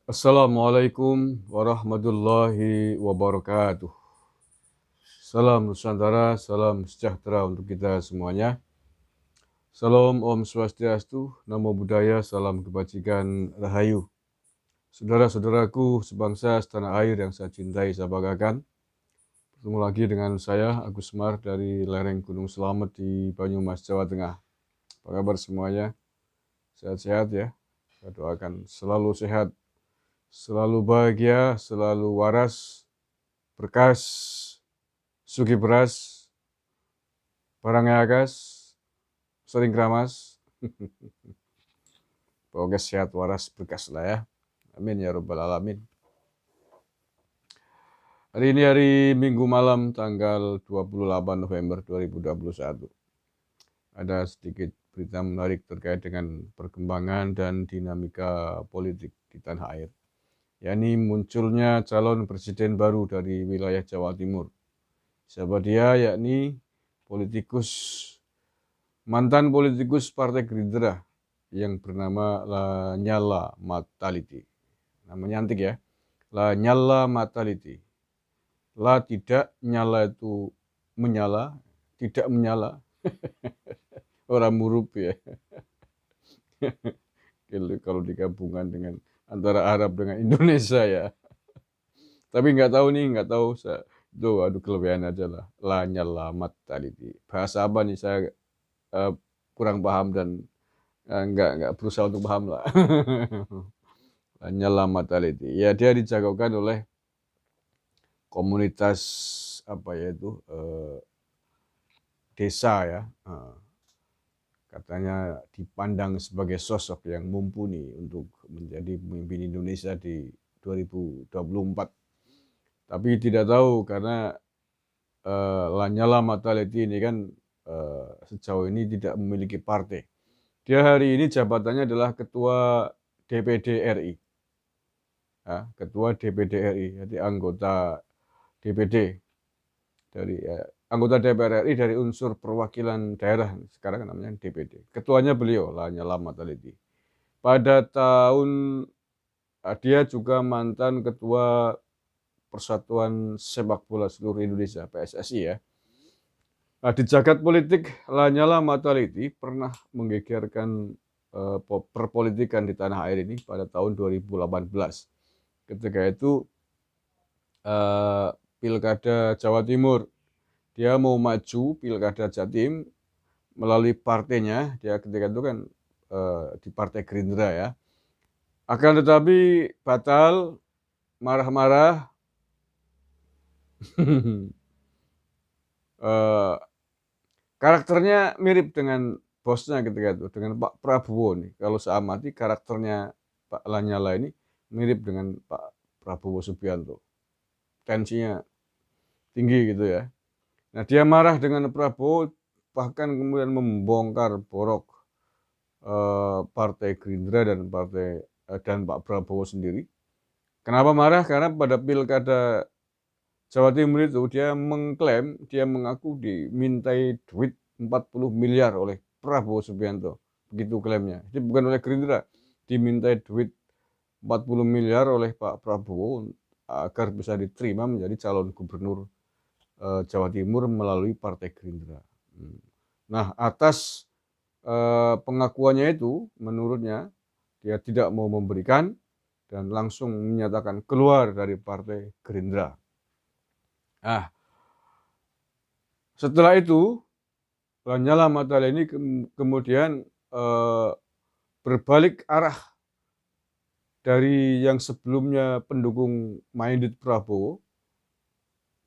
Assalamualaikum warahmatullahi wabarakatuh. Salam Nusantara, salam sejahtera untuk kita semuanya. Salam Om Swastiastu, Namo Buddhaya, salam kebajikan, Rahayu. Saudara-saudaraku sebangsa setanah air yang saya cintai, saya banggakan. Bertemu lagi dengan saya, Agus Semar dari lereng Gunung Selamet di Banyumas, Jawa Tengah. Apa kabar semuanya? Sehat-sehat ya. Saya doakan selalu sehat, selalu bahagia, selalu waras, berkas, sugi beras, barangnya agas, sering keramas. Pokoknya sehat waras berkas lah ya. Amin ya rabbal alamin. Hari ini hari Minggu malam tanggal 28 November 2021. Ada sedikit berita menarik terkait dengan perkembangan dan dinamika politik di tanah air. Yakni munculnya calon presiden baru dari wilayah Jawa Timur. Siapa dia? Yakni mantan politikus Partai Gerindra yang bernama Lanyala Mataliti. Namanya antik ya, Lanyala Mataliti. La tidak, nyala itu menyala, tidak menyala. Orang murup ya. Kalau digabungan dengan antara Arab dengan Indonesia ya. Tapi nggak tahu itu aduh kelebihan aja lah. Lanyala Mataliti. Bahasa apa nih saya kurang paham dan nggak berusaha untuk paham lah. Lanyala Mataliti. Ya dia dijagokan oleh komunitas apa ya itu desa ya. Katanya dipandang sebagai sosok yang mumpuni untuk menjadi pemimpin Indonesia di 2024. Tapi tidak tahu karena Lanyala Mataliti ini kan sejauh ini tidak memiliki partai. Dia hari ini jabatannya adalah Ketua DPD RI. Ya, Ketua DPD RI, jadi anggota DPD dari anggota DPR RI dari unsur perwakilan daerah, sekarang namanya DPD. Ketuanya beliau, Lanyala Mataliti. Pada tahun dia juga mantan ketua Persatuan Sepak Bola Seluruh Indonesia, PSSI ya. Nah, di jagat politik, Lanyala Mataliti pernah menggegerkan perpolitikan di tanah air ini pada tahun 2018. Ketika itu Pilkada Jawa Timur, dia mau maju Pilkada Jatim melalui partainya, dia ketika itu kan di Partai Gerindra ya. Akan tetapi batal, marah-marah, karakternya mirip dengan bosnya ketika itu, dengan Pak Prabowo nih. Kalau saya amati karakternya Pak Lanyala ini mirip dengan Pak Prabowo Subianto. Tensinya tinggi gitu ya. Nah, dia marah dengan Prabowo, bahkan kemudian membongkar borok Partai Gerindra dan Pak Prabowo sendiri. Kenapa marah? Karena pada Pilkada Jawa Timur itu dia mengaku dimintai duit 40 miliar oleh Prabowo Subianto. Begitu klaimnya. Jadi bukan oleh Gerindra, dimintai duit 40 miliar oleh Pak Prabowo agar bisa diterima menjadi calon gubernur Jawa Timur melalui Partai Gerindra. Nah, atas pengakuannya itu, menurutnya dia tidak mau memberikan dan langsung menyatakan keluar dari Partai Gerindra. Nah, setelah itu Lanyala Mataliti ini kemudian berbalik arah dari yang sebelumnya pendukung minded Prabowo.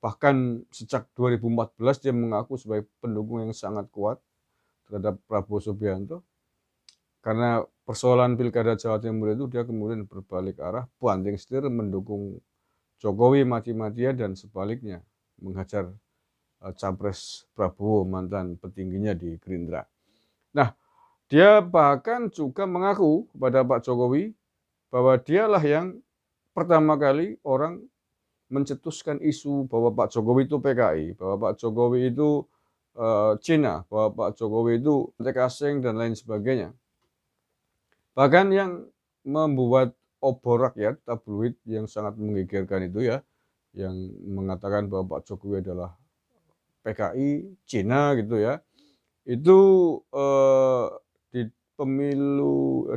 Bahkan sejak 2014 dia mengaku sebagai pendukung yang sangat kuat terhadap Prabowo Subianto. Karena persoalan Pilkada Jawa Timur itu dia kemudian berbalik arah, banting setir mendukung Jokowi mati-matian dan sebaliknya menghajar Capres Prabowo, mantan petingginya di Gerindra. Nah, dia bahkan juga mengaku kepada Pak Jokowi bahwa dialah yang pertama kali orang mencetuskan isu bahwa Pak Jokowi itu PKI, bahwa Pak Jokowi itu Cina, bahwa Pak Jokowi itu politik asing dan lain sebagainya. Bahkan yang membuat obor rakyat, tabloid yang sangat menggegerkan itu ya, yang mengatakan bahwa Pak Jokowi adalah PKI Cina gitu ya. Itu di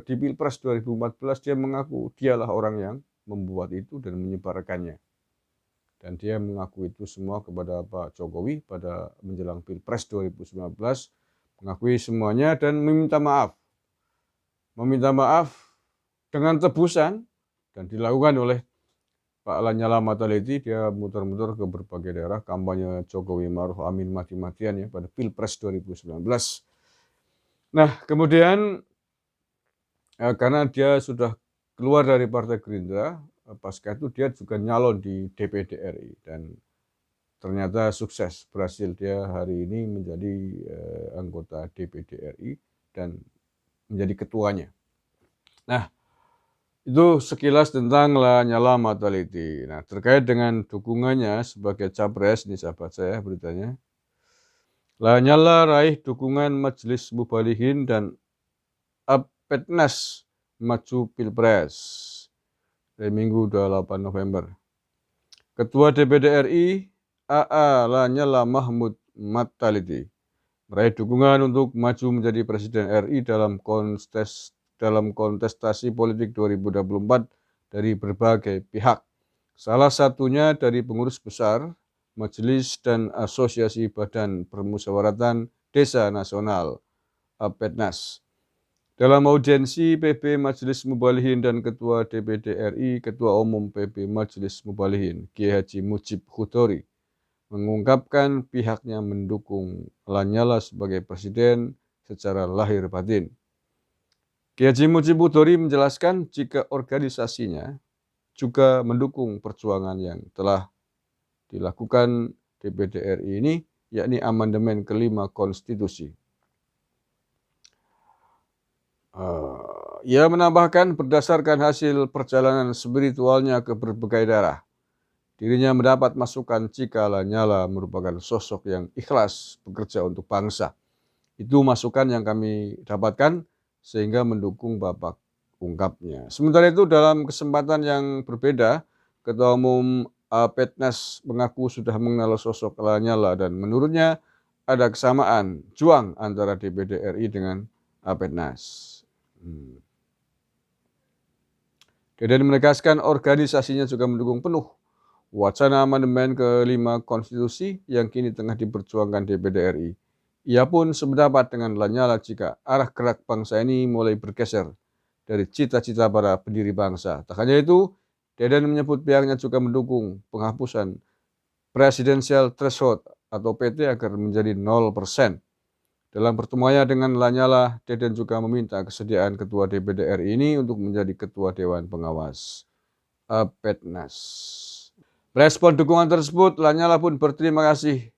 di Pilpres 2014 dia mengaku dialah orang yang membuat itu dan menyebarkannya. Dan dia mengaku itu semua kepada Pak Jokowi pada menjelang Pilpres 2019, mengakui semuanya dan meminta maaf. Meminta maaf dengan tebusan dan dilakukan oleh Pak Lanyala Mataliti. Dia muter-muter ke berbagai daerah kampanye Jokowi Maruf Amin mati-matian ya pada Pilpres 2019. Nah, kemudian karena dia sudah keluar dari Partai Gerindra, pasca itu dia juga nyalon di DPD RI dan ternyata sukses, berhasil dia hari ini menjadi anggota DPD RI dan menjadi ketuanya. Nah, itu sekilas tentang Lanyala Mataliti. Nah, terkait dengan dukungannya sebagai capres, ini sahabat saya beritanya. Lanyala raih dukungan Majelis Mubalihin dan Apetnas maju Pilpres dari Minggu 28 November. Ketua DPD RI AA Lanyala Mahmud Mataliti meraih dukungan untuk maju menjadi Presiden RI dalam kontestasi politik 2024 dari berbagai pihak. Salah satunya dari pengurus besar Majelis dan Asosiasi Badan Permusyawaratan Desa Nasional Apetnas. Dalam audiensi PP Majelis Mubalihin dan Ketua DPD RI, Ketua Umum PP Majelis Mubalihin, Kiai Haji Mujib Hudori, mengungkapkan pihaknya mendukung Lanyala sebagai presiden secara lahir batin. Kiai Haji Mujib Hudori menjelaskan jika organisasinya juga mendukung perjuangan yang telah dilakukan DPD RI ini, yakni amandemen kelima konstitusi. Ia menambahkan berdasarkan hasil perjalanan spiritualnya ke berbagai daerah, dirinya mendapat masukan jika Lanyala merupakan sosok yang ikhlas bekerja untuk bangsa. Itu masukan yang kami dapatkan sehingga mendukung Bapak, ungkapnya. Sementara itu dalam kesempatan yang berbeda, Ketua Umum Apetnas mengaku sudah mengenal sosok Lanyala dan menurutnya ada kesamaan juang antara DPD RI dengan Apetnas. Deden menegaskan organisasinya juga mendukung penuh wacana amandemen kelima konstitusi yang kini tengah diperjuangkan DPD RI. Ia pun sependapat dengan Lanyala jika arah gerak bangsa ini mulai bergeser dari cita-cita para pendiri bangsa. Tak hanya itu, Deden menyebut pihaknya juga mendukung penghapusan Presidential Threshold atau PT agar menjadi 0%. Dalam pertemuannya dengan Lanyala, Deden juga meminta kesediaan Ketua DPD RI ini untuk menjadi Ketua Dewan Pengawas Apetnas. Merespon dukungan tersebut, Lanyala pun berterima kasih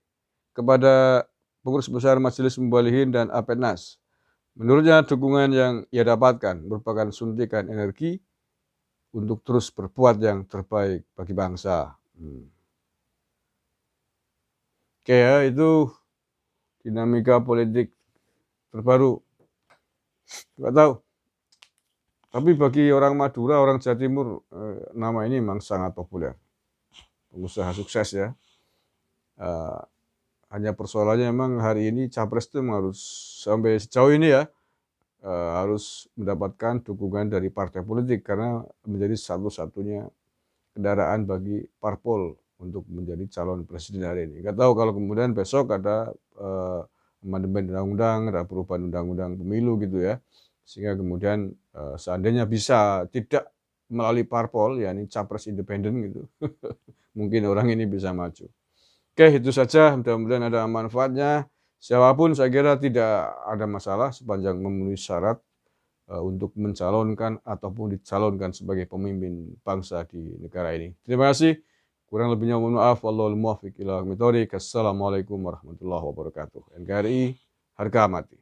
kepada pengurus besar Majelis Mubalihin dan Apetnas. Menurutnya dukungan yang ia dapatkan merupakan suntikan energi untuk terus berbuat yang terbaik bagi bangsa. Oke ya, itu dinamika politik terbaru. Nggak tahu. Tapi bagi orang Madura, orang Jawa Timur, nama ini memang sangat populer. Pengusaha sukses ya. Hanya persoalannya memang hari ini capres itu harus sampai sejauh ini ya, harus mendapatkan dukungan dari partai politik karena menjadi satu-satunya kendaraan bagi parpol untuk menjadi calon presiden hari ini. Nggak tahu kalau kemudian besok ada amandemen undang-undang, ada perubahan undang-undang pemilu gitu ya, sehingga kemudian seandainya bisa tidak melalui parpol, ya ini capres independen gitu, mungkin orang ini bisa maju. Oke, itu saja, mudah-mudahan ada manfaatnya. Siapapun saya kira tidak ada masalah sepanjang memenuhi syarat untuk mencalonkan ataupun dicalonkan sebagai pemimpin bangsa di negara ini. Terima kasih. Kurang lebihnya mohon maaf. Wallahul muwaffiq ila aqwamit thoriq. Assalamualaikum warahmatullahi wabarakatuh. NKRI harga mati.